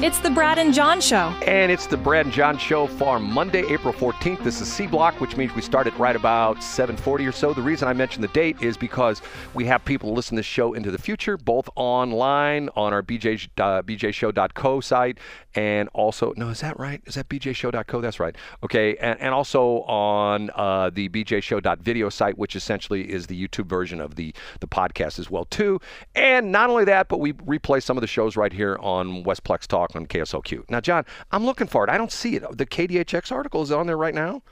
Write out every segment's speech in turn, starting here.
It's the Brad and John Show. And it's the Brad and John Show for Monday, April 14th. This is C Block, which means we start at right about 7:40 or so. The reason I mention the date is because we have people listen to this show into the future, both online on our bjshow.co site, and also, no, is that right? Is that bjshow.co? That's right. Okay, and also on the bjshow.video site, which essentially is the YouTube version of the podcast as well, too. And not only that, but we replay some of the shows right here on Westplex Talk on KSOQ. Now, John, I'm looking for it. I don't see it. The KDHX article is on there right now?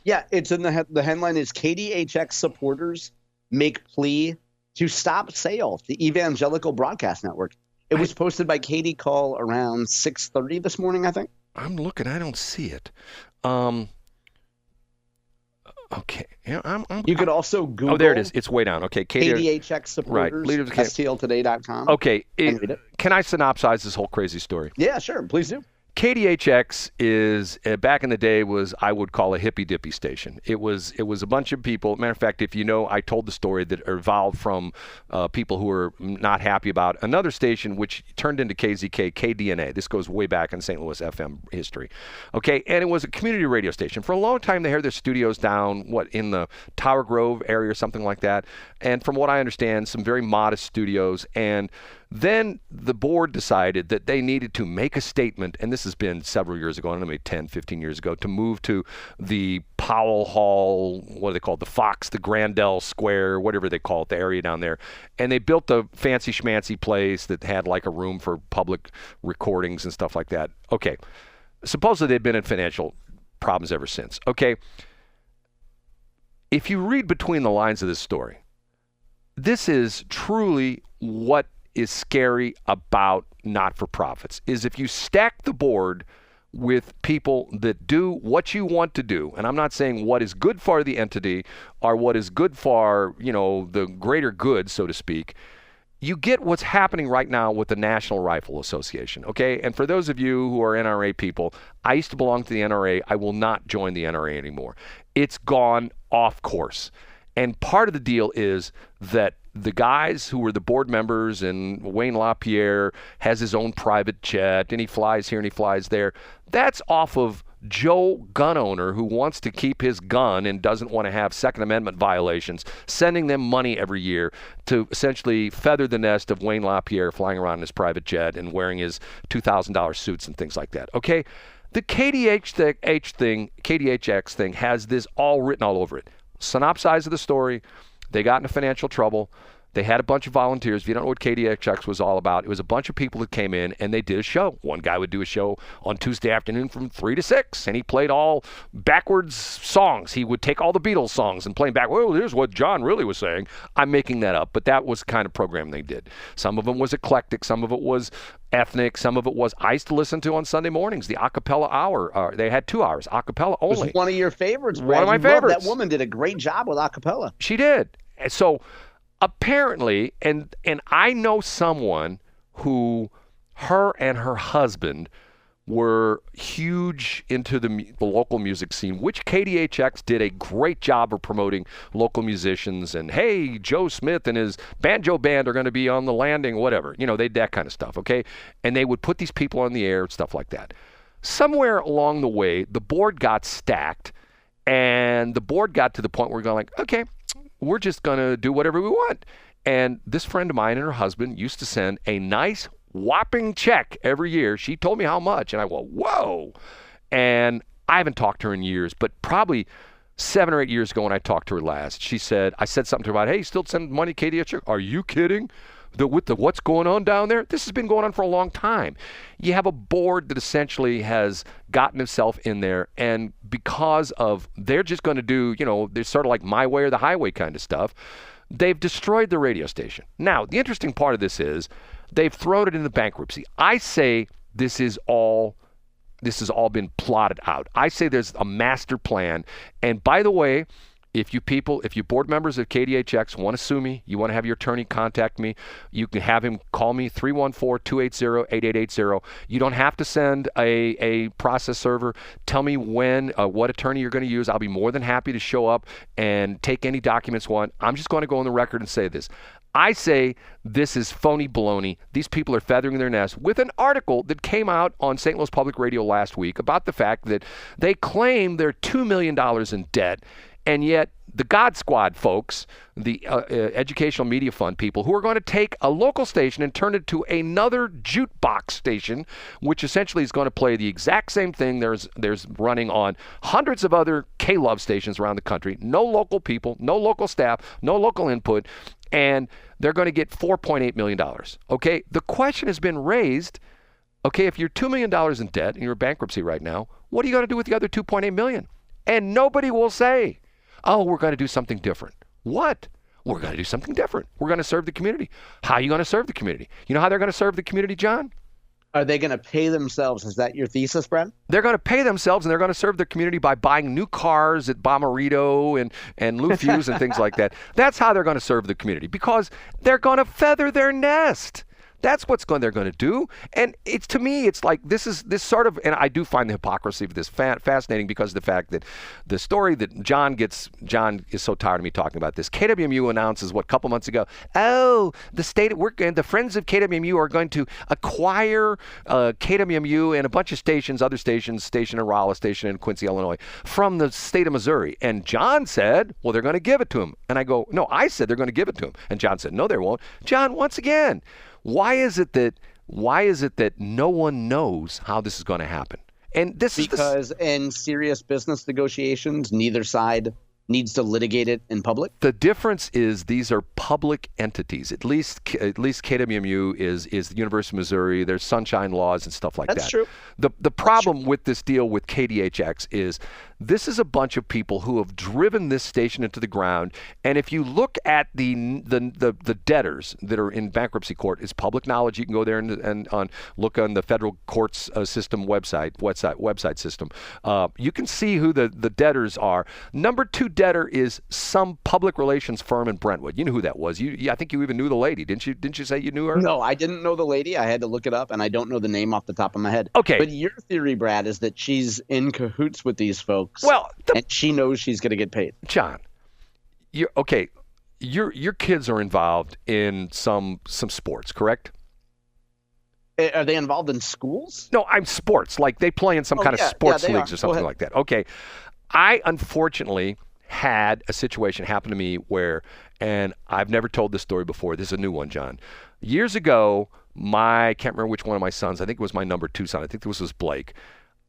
Yeah, it's in the headline is KDHX supporters make plea to stop sale, the Evangelical Broadcast Network. It was posted by Katie Call around 6:30 this morning, I think. I'm looking. I don't see it. Okay. Yeah, you could also Google. Oh, there it is. It's way down. Okay. KDHX supporters, right. STLtoday.com. Okay. Can I synopsize this whole crazy story? Yeah, sure. Please do. KDHX is back in the day was, I would call, a hippy dippy station. It was a bunch of people. Matter of fact, if you know, I told the story that evolved from people who were not happy about another station, which turned into KZK, KDNA. This goes way back in St. Louis FM history. Okay, and it was a community radio station. For a long time, they had their studios down, in the Tower Grove area or something like that. And from what I understand, some very modest studios. And then the board decided that they needed to make a statement, and this has been several years ago, I don't know, maybe 10, 15 years ago, to move to the Powell Hall, what do they call it, the Fox, the Grandel Square, whatever they call it, the area down there. And they built a fancy schmancy place that had like a room for public recordings and stuff like that. Okay, supposedly they've been in financial problems ever since. Okay, if you read between the lines of this story, this is truly what is scary about not-for-profits, is if you stack the board with people that do what you want to do, and I'm not saying what is good for the entity or what is good for, the greater good, so to speak, you get what's happening right now with the National Rifle Association, okay? And for those of you who are NRA people, I used to belong to the NRA. I will not join the NRA anymore. It's gone off course. And part of the deal is that the guys who were the board members, and Wayne LaPierre has his own private jet, and he flies here and he flies there. That's off of Joe gun owner who wants to keep his gun and doesn't want to have Second Amendment violations, sending them money every year to essentially feather the nest of Wayne LaPierre flying around in his private jet and wearing his $2,000 suits and things like that. Okay? The KDHX thing has this all written all over it. Synopsize of the story. They got into financial trouble. They had a bunch of volunteers. If you don't know what KDHX was all about, it was a bunch of people that came in and they did a show. One guy would do a show on Tuesday afternoon from 3 to 6, and he played all backwards songs. He would take all the Beatles songs and play them back. Well, here's what John really was saying. I'm making that up, but that was the kind of program they did. Some of them was eclectic. Some of it was ethnic. Some of it was, I used to listen to on Sunday mornings, the a cappella hour. They had 2 hours, a cappella only. It was one of your favorites, Brad. One of my favorites. That woman did a great job with a cappella. She did. So apparently, and I know someone who, her and her husband were huge into the local music scene, which KDHX did a great job of promoting local musicians. And hey, Joe Smith and his banjo band are going to be on the landing, whatever. They did that kind of stuff, okay? And they would put these people on the air, stuff like that. Somewhere along the way, the board got stacked, and the board got to the point where we're going like, okay, we're just going to do whatever we want. And this friend of mine and her husband used to send a nice whopping check every year. She told me how much, and I went, whoa. And I haven't talked to her in years, but probably 7 or 8 years ago when I talked to her last, I said something to her about, hey, you still send money to KDHX? Are you kidding? With what's going on down there? This has been going on for a long time. You have a board that essentially has gotten itself in there, and because of, they're just going to do, they're sort of like my way or the highway kind of stuff, they've destroyed the radio station. Now, the interesting part of this is they've thrown it into bankruptcy. I say this has all been plotted out. I say there's a master plan. And by the way, if you board members of KDHX want to sue me, you want to have your attorney contact me, you can have him call me 314-280-8880. You don't have to send a process server. Tell me what attorney you're going to use. I'll be more than happy to show up and take any documents you want. I'm just going to go on the record and say this. I say this is phony baloney. These people are feathering their nest with an article that came out on St. Louis Public Radio last week about the fact that they claim they're $2 million in debt, and yet the God Squad folks, the Educational Media Fund people, who are going to take a local station and turn it to another jukebox station, which essentially is going to play the exact same thing there's running on hundreds of other K-Love stations around the country. No local people, no local staff, no local input, and they're going to get $4.8 million. Okay, the question has been raised, okay, if you're $2 million in debt and you're in bankruptcy right now, what are you going to do with the other $2.8 million? And nobody will say, oh, we're going to do something different. What? We're going to do something different. We're going to serve the community. How are you going to serve the community? You know how they're going to serve the community, John? Are they going to pay themselves? Is that your thesis, Brad? They're going to pay themselves, and they're going to serve their community by buying new cars at Bomarito and Lou Fuse and things like that. That's how they're going to serve the community, because they're going to feather their nest. That's what they're going to do. And it's, to me, it's like this sort of, and I do find the hypocrisy of this fascinating, because of the fact that the story that John is so tired of me talking about this. KWMU announces a couple months ago, oh, the Friends of KWMU are going to acquire KWMU and a bunch of stations, other stations, station in Rolla, station in Quincy, Illinois, from the state of Missouri. And John said, well, they're going to give it to him. And I go, no, I said they're going to give it to him. And John said, no, they won't. John, once again, why is it that no one knows how this is going to happen? And this is because in serious business negotiations, neither side needs to litigate it in public. The difference is these are public entities. At least KWMU is the University of Missouri. There's sunshine laws and stuff like that. That's true. The problem with this deal with KDHX is this is a bunch of people who have driven this station into the ground. And if you look at the debtors that are in bankruptcy court, it's public knowledge. You can go there and look on the federal courts system website system. You can see who the debtors are. Number 2 debtor is some public relations firm in Brentwood. You knew who that was. I think you even knew the lady, didn't you? Didn't you say you knew her? No, I didn't know the lady. I had to look it up, and I don't know the name off the top of my head. Okay. But your theory, Brad, is that she's in cahoots with these folks. Well, and she knows she's going to get paid. John, your kids are involved in some sports, correct? Are they involved in schools? No, I'm sports. Like they play in some kind of sports leagues or something like that. Okay. I unfortunately had a situation happen to me where, and I've never told this story before. This is a new one, John. Years ago, I can't remember which one of my sons, I think it was my number 2 son, I think this was Blake.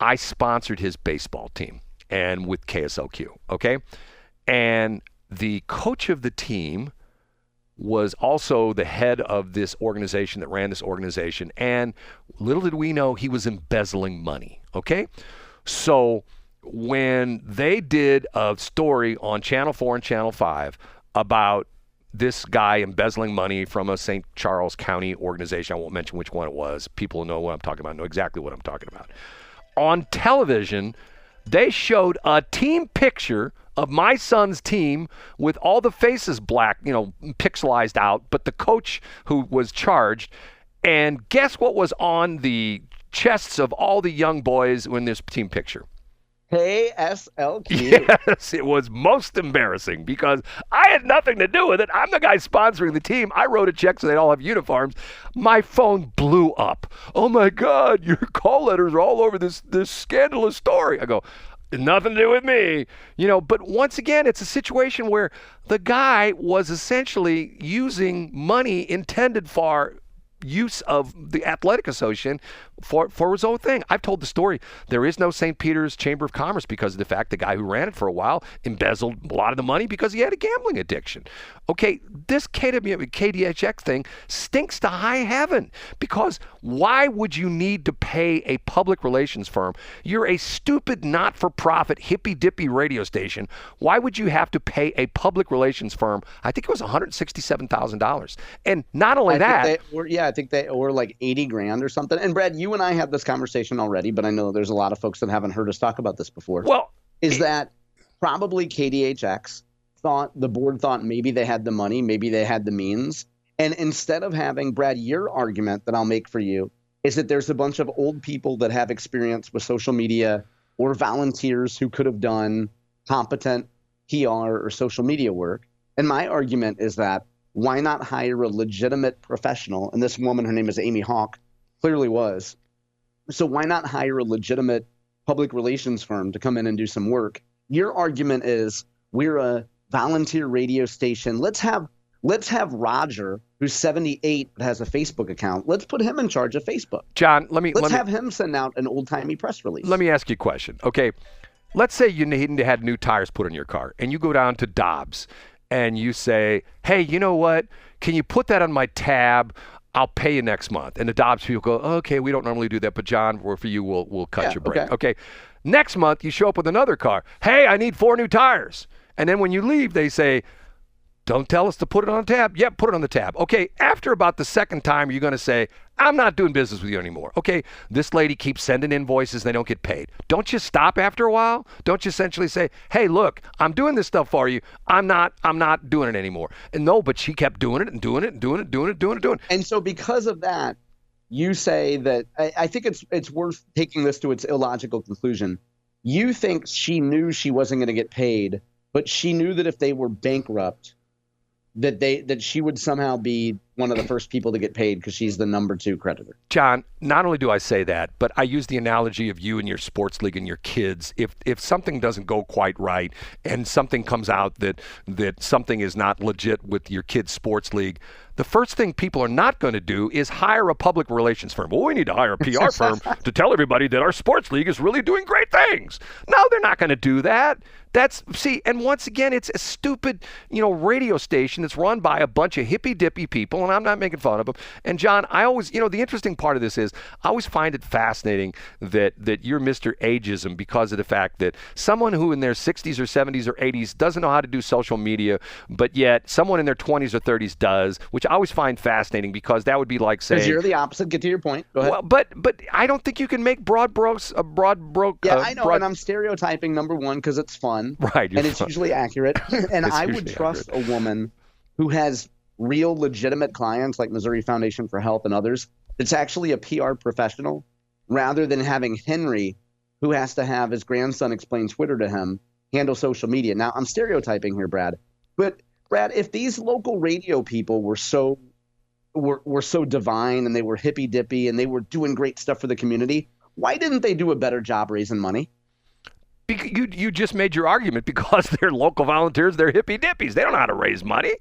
I sponsored his baseball team and with KSLQ, okay? And the coach of the team was also the head of this organization that ran this organization. And little did we know he was embezzling money, okay? So when they did a story on Channel 4 and Channel 5 about this guy embezzling money from a St. Charles County organization, I won't mention which one it was. People who know what I'm talking about know exactly what I'm talking about. On television, they showed a team picture of my son's team with all the faces black, pixelized out, but the coach who was charged. And guess what was on the chests of all the young boys in this team picture? KSLQ. Yes, it was most embarrassing because I had nothing to do with it. I'm the guy sponsoring the team. I wrote a check so they'd all have uniforms. My phone blew up. Oh my God, your call letters are all over this scandalous story. I go, nothing to do with me. But once again, it's a situation where the guy was essentially using money intended for use of the athletic association for his own thing. I've told the story. There is no St. Peter's Chamber of Commerce because of the fact the guy who ran it for a while embezzled a lot of the money because he had a gambling addiction. Okay, this KDHX thing stinks to high heaven because why would you need to pay a public relations firm? You're a stupid, not-for-profit, hippy-dippy radio station. Why would you have to pay a public relations firm? I think it was $167,000. And not only that. I think they were like $80,000 or something. And Brad, you and I had this conversation already, but I know there's a lot of folks that haven't heard us talk about this before. Well, that probably KDHX the board thought maybe they had the money, maybe they had the means. And instead of having, Brad, your argument that I'll make for you is that there's a bunch of old people that have experience with social media or volunteers who could have done competent PR or social media work. And my argument is that why not hire a legitimate professional? And this woman, her name is Amy Hawk, clearly was. So why not hire a legitimate public relations firm to come in and do some work? Your argument is we're a volunteer radio station. Let's have Roger, who's 78 but has a Facebook account. Let's put him in charge of Facebook. John, let's have him send out an old-timey press release. Let me ask you a question. Okay, let's say you had new tires put on your car, and you go down to Dobbs, and you say, hey, you know what? Can you put that on my tab? I'll pay you next month. And the Dobbs people go, okay, we don't normally do that, but John, for you, we'll cut your break. Okay. Next month, you show up with another car. Hey, I need 4 new tires. And then when you leave, they say, don't tell us to put it on the tab. Yep, put it on the tab. Okay, after about the second time, you're going to say, I'm not doing business with you anymore. Okay, this lady keeps sending invoices. They don't get paid. Don't you stop after a while? Don't you essentially say, hey, look, I'm doing this stuff for you. I'm not doing it anymore. And no, but she kept doing it and doing it and doing it, doing it, doing it, doing it. And so because of that, you say that I think it's worth taking this to its illogical conclusion. You think she knew she wasn't going to get paid, but she knew that if they were bankrupt, that she would somehow be one of the first people to get paid because she's the number 2 creditor. John, not only do I say that, but I use the analogy of you and your sports league and your kids. If something doesn't go quite right and something comes out that something is not legit with your kid's sports league, the first thing people are not going to do is hire a public relations firm. Well, we need to hire a PR firm to tell everybody that our sports league is really doing great things. No, they're not going to do that. And once again, it's a stupid, radio station that's run by a bunch of hippy-dippy people, and I'm not making fun of them. And John, I always, the interesting part of this is I always find it fascinating that you're Mr. Ageism because of the fact that someone who in their 60s or 70s or 80s doesn't know how to do social media, but yet someone in their 20s or 30s does, which I always find fascinating because that would be like saying... Because you're the opposite. Get to your point. Go ahead. Well, but I don't think you can make broad strokes. Yeah, I know, and I'm stereotyping, number one, because it's fun. Right. And it's usually accurate. And I would trust a woman who has real legitimate clients like Missouri Foundation for Health and others. It's actually a PR professional rather than having Henry, who has to have his grandson explain Twitter to him, handle social media. Now, I'm stereotyping here, Brad. But, Brad, if these local radio people were so divine and they were hippy-dippy and they were doing great stuff for the community, why didn't they do a better job raising money? You just made your argument because they're local volunteers, they're hippy-dippies. They don't know how to raise money.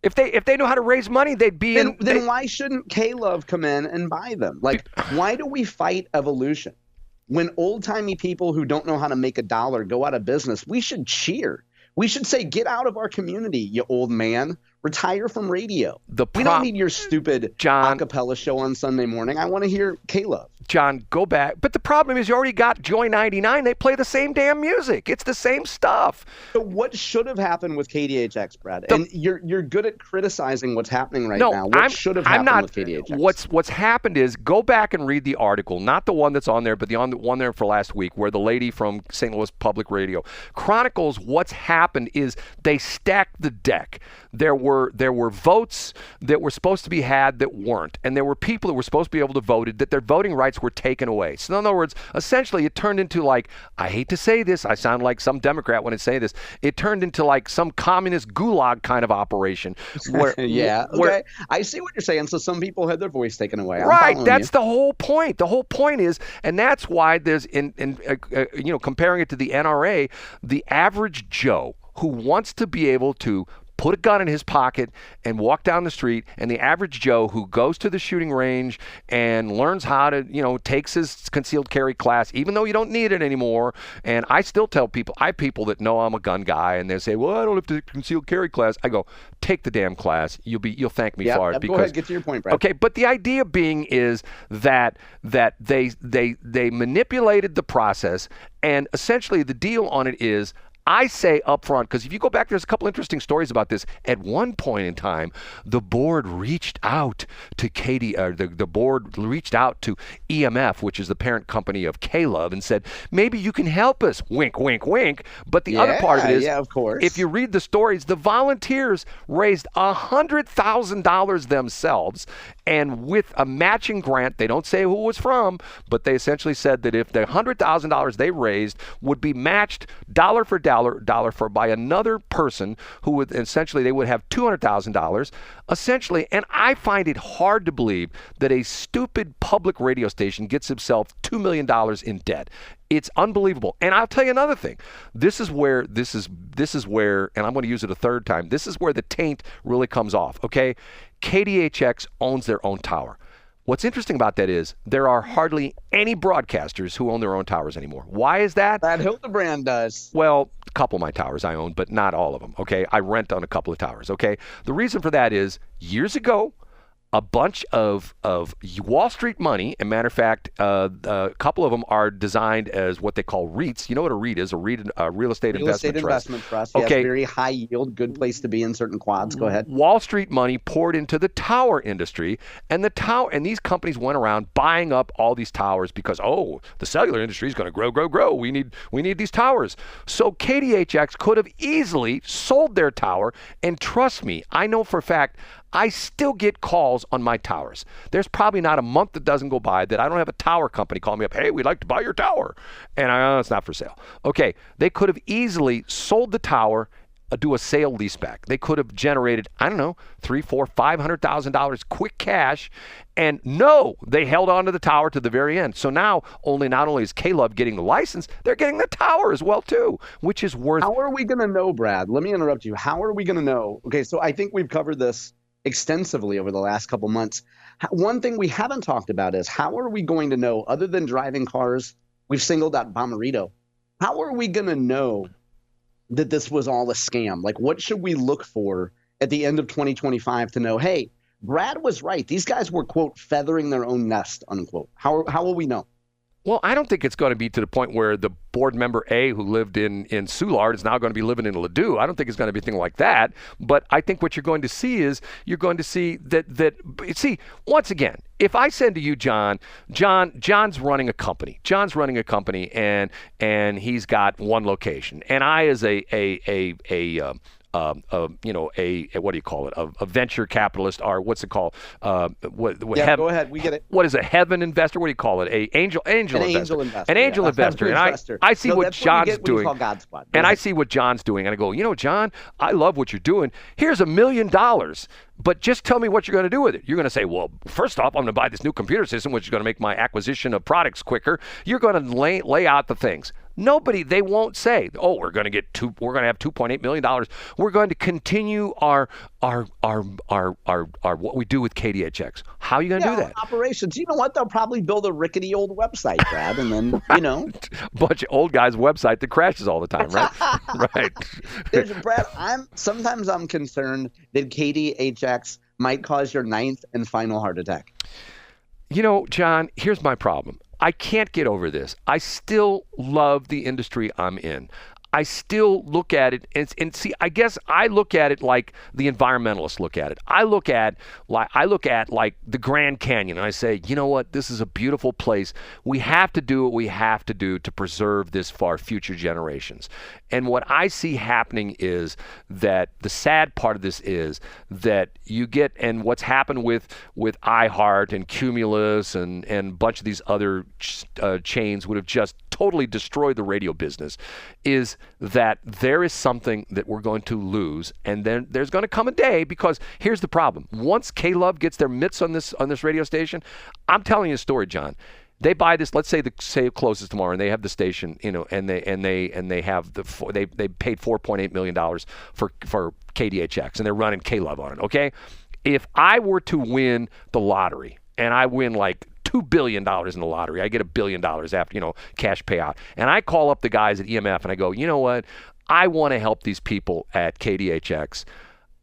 If they know how to raise money, they'd be Then why shouldn't K-Love come in and buy them? Like, why do we fight evolution? When old-timey people who don't know how to make a dollar go out of business, we should cheer. We should say, get out of our community, you old man. Retire from radio. We don't need your stupid acapella show on Sunday morning. I want to hear K-Love. John, go back. But the problem is you already got Joy 99. They play the same damn music. It's the same stuff. So what should have happened with KDHX, Brad? And you're good at criticizing what's happening now. What should have happened with KDHX? What's happened is go back and read the article, not the one that's on there, but the one there for last week where the lady from St. Louis Public Radio chronicles what's happened is they stacked the deck. There were votes that were supposed to be had that weren't. And there were people that were supposed to be able to vote that their voting rights were taken away. So in other words, essentially it turned into like, I hate to say this, I sound like some Democrat when I say this, it turned into like some communist gulag kind of operation. Okay. I see what you're saying. So some people had their voice taken away. Right. That's the whole point. The whole point is, and that's why there's, comparing it to the NRA, the average Joe who wants to be able to put a gun in his pocket and walk down the street, and the average Joe who goes to the shooting range and learns how to, takes his concealed carry class, even though you don't need it anymore. And I still tell people, I have people that know I'm a gun guy, and they say, well, I don't have to concealed carry class. I go, take the damn class. You'll thank me for it. Go ahead, get to your point, Brad. Okay, but the idea being is that they manipulated the process, and essentially the deal on it is, I say up front, because if you go back, there's a couple interesting stories about this. At one point in time, the board reached out to the board reached out to EMF, which is the parent company of K-Love, and said, maybe you can help us. Wink, wink, wink. But the other part of it is, of course, if you read the stories, the volunteers raised $100,000 themselves, and with a matching grant, they don't say who it was from, but they essentially said that if the $100,000 they raised would be matched dollar for dollar, dollar for by another person who would essentially, they would have $200,000 essentially. And I find it hard to believe that a stupid public radio station gets himself $2 million in debt. It's unbelievable. And I'll tell you another thing. This is where, and I'm going to use it a third time, this is where the taint really comes off, okay? KDHX owns their own tower. What's interesting about that is there are hardly any broadcasters who own their own towers anymore. Why is that? Brad Hildebrand does. Well, a couple of my towers I own, but not all of them, okay? I rent on a couple of towers, okay? The reason for that is years ago, a bunch of Wall Street money, and matter of fact, a couple of them are designed as what they call REITs. You know what a REIT is? A real estate investment trust. Okay. Yes, very high yield, good place to be in certain quads. Go ahead. Wall Street money poured into the tower industry, and these companies went around buying up all these towers because, the cellular industry is going to grow. We need these towers. So KDHX could have easily sold their tower, and trust me, I know for a fact, I still get calls on my towers. There's probably not a month that doesn't go by that I don't have a tower company call me up, hey, we'd like to buy your tower. And it's not for sale. Okay, they could have easily sold the tower, do a sale leaseback. They could have generated, I don't know, $300,000, $400,000, $500,000 quick cash. And no, they held on to the tower to the very end. So now not only is K-Love getting the license, they're getting the tower as well too, which is worth. How are we going to know, Brad? Let me interrupt you. How are we going to know? Okay, so I think we've covered this extensively over the last couple months. One thing we haven't talked about is how are we going to know, other than driving cars, we've singled out Bomarito. How are we going to know that this was all a scam? Like, what should we look for at the end of 2025 to know, hey, Brad was right. These guys were, quote, feathering their own nest, unquote. How will we know? Well, I don't think it's going to be to the point where the board member A who lived in Soulard is now going to be living in Ladue. I don't think it's going to be anything like that. But I think what you're going to see is see, once again, if I said to you, John's running a company. John's running a company and he's got one location. And I as a what do you call it? A venture capitalist, or what's it called? Go ahead. We get it. What is a heaven investor? What do you call it? An angel investor. An angel investor. And I see what John's doing. And I see what John's doing. And I go, John, I love what you're doing. Here's $1 million. But just tell me what you're going to do with it. You're going to say, well, first off, I'm going to buy this new computer system, which is going to make my acquisition of products quicker. You're going to lay out the things. They won't say, we're going to have $2.8 million. We're going to continue our what we do with KDHX. How are you going to do that? Operations. You know what? They'll probably build a rickety old website, Brad, and then, bunch of old guys' website that crashes all the time, right? Right. Brad, sometimes I'm concerned that KDHX might cause your 9th and final heart attack. John, here's my problem. I can't get over this. I still love the industry I'm in. I still look at it and see, I guess I look at it like the environmentalists look at it. I look at like the Grand Canyon and I say, you know what, this is a beautiful place. We have to do what we have to do to preserve this for our future generations. And what I see happening is that the sad part of this is that you get, and what's happened with iHeart and Cumulus and a bunch of these other chains would have just totally destroyed the radio business, is that there is something that we're going to lose, and then there's going to come a day, because here's the problem. Once K-Love gets their mitts on this radio station, I'm telling you a story, John. They buy this. Let's say it closes tomorrow, and they have the station, and they have they paid $4.8 million for KDHX, and they're running K-Love on it. Okay, if I were to win the lottery, and I win like $2 billion in the lottery, I get $1 billion after cash payout, and I call up the guys at EMF and I go, you know what? I want to help these people at KDHX.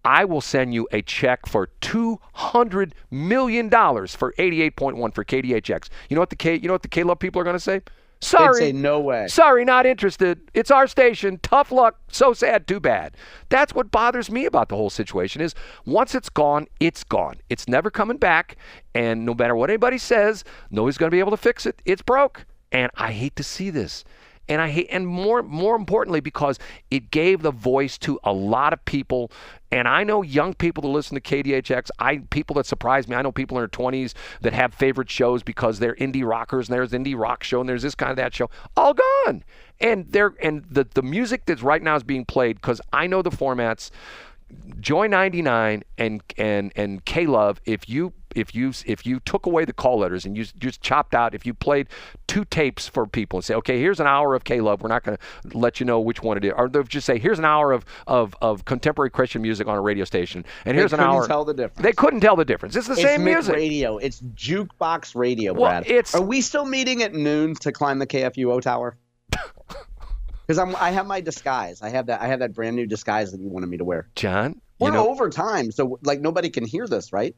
I will send you a check for $200 million for 88.1 for KDHX. You know what the K-Love people are going to say? Sorry. They'd say no way. Sorry, not interested. It's our station. Tough luck. So sad. Too bad. That's what bothers me about the whole situation is once it's gone, it's gone. It's never coming back. And no matter what anybody says, nobody's going to be able to fix it. It's broke. And I hate to see this. And I hate, and more importantly, because it gave the voice to a lot of people. And I know young people that listen to KDHX. People that surprise me. I know people in their 20s that have favorite shows because they're indie rockers, and there's indie rock show, and there's this kind of that show. All gone. And the music that's right now is being played, because I know the formats. Joy 99 and K-Love, if you took away the call letters and you just chopped out, if you played 2 tapes for people and say, okay, here's an hour of K-Love, we're not going to let you know which one it is, or they'll just say, here's an hour of contemporary Christian music on a radio station, and here's an hour. They couldn't tell the difference. They couldn't tell the difference. It's the same music. Radio. It's jukebox radio, Brad. Are we still meeting at noon to climb the KFUO tower? Because I have my disguise. I have that brand new disguise that you wanted me to wear. John, we're over time, so like nobody can hear this, right?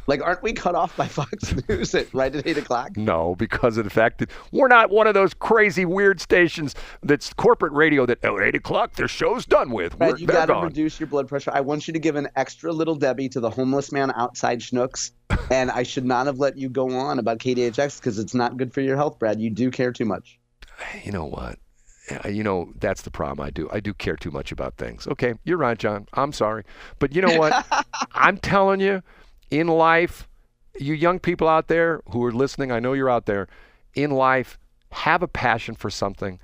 Like, aren't we cut off by Fox News right at 8 o'clock? No, because of the fact that we're not one of those crazy, weird stations that's corporate radio that at 8 o'clock their show's done with. Brad, you got to reduce your blood pressure. I want you to give an extra little Debbie to the homeless man outside Schnucks, and I should not have let you go on about KDHX because it's not good for your health, Brad. You do care too much. You know what? That's the problem. I do care too much about things. Okay, you're right, John. I'm sorry. But you know what? I'm telling you, in life, you young people out there who are listening, I know you're out there, in life, have a passion for something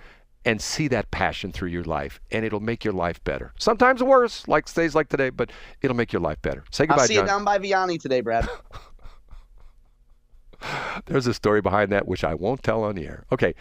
and see that passion through your life, and it'll make your life better. Sometimes worse, like days like today, but it'll make your life better. Say goodbye, John. I'll see you down by Vianney today, Brad. There's a story behind that, which I won't tell on the air. Okay,